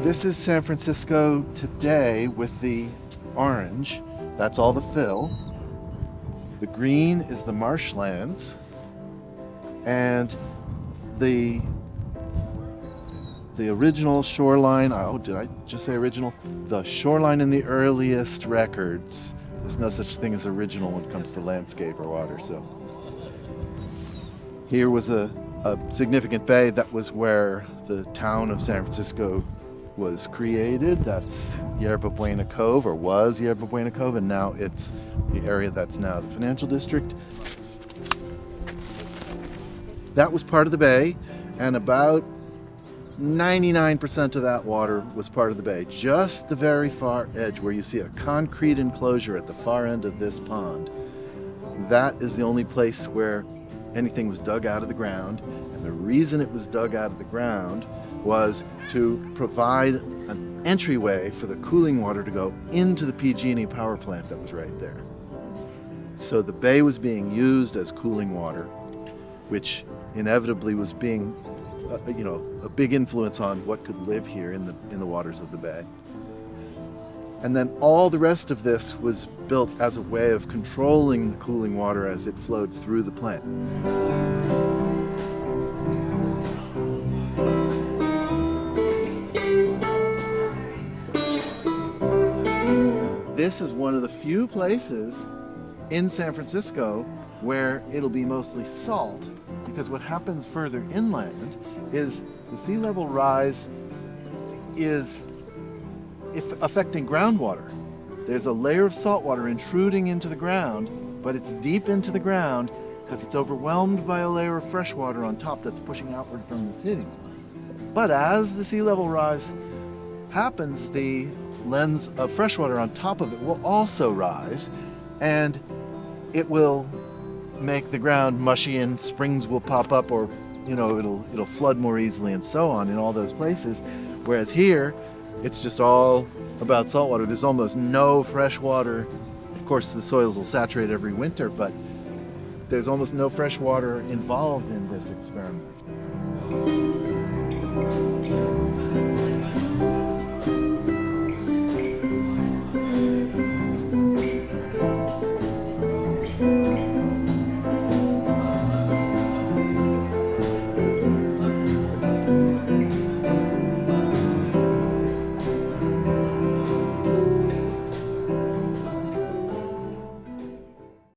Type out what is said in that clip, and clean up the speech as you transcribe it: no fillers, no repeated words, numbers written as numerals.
This is San Francisco today with the orange. That's all the fill. The green is the marshlands. And the original shoreline, oh, did I just say original? The shoreline in the earliest records. There's no such thing as original when it comes to landscape or water. So here was a significant bay. That was where the town of San Francisco was created. That's Yerba Buena Cove, or was Yerba Buena Cove, and now it's the area that's now the financial district. That was part of the bay, and about 99% of that water was part of the bay. Just the very far edge where you see a concrete enclosure at the far end of this pond, that is the only place where anything was dug out of the ground. And the reason it was dug out of the ground was to provide an entryway for the cooling water to go into the PG&E power plant that was right there. So the bay was being used as cooling water, which inevitably was being a big influence on what could live here in the waters of the bay. And then all the rest of this was built as a way of controlling the cooling water as it flowed through the plant. This is one of the few places in San Francisco where it'll be mostly salt, because what happens further inland is the sea level rise is affecting groundwater. There's a layer of salt water intruding into the ground, but it's deep into the ground because it's overwhelmed by a layer of fresh water on top that's pushing outward from the city. But as the sea level rise happens, the lens of freshwater on top of it will also rise, and it will make the ground mushy, and springs will pop up, or it'll flood more easily, and so on in all those places. Whereas here, it's just all about saltwater. There's almost no fresh water. Of course, the soils will saturate every winter, but there's almost no fresh water involved in this experiment.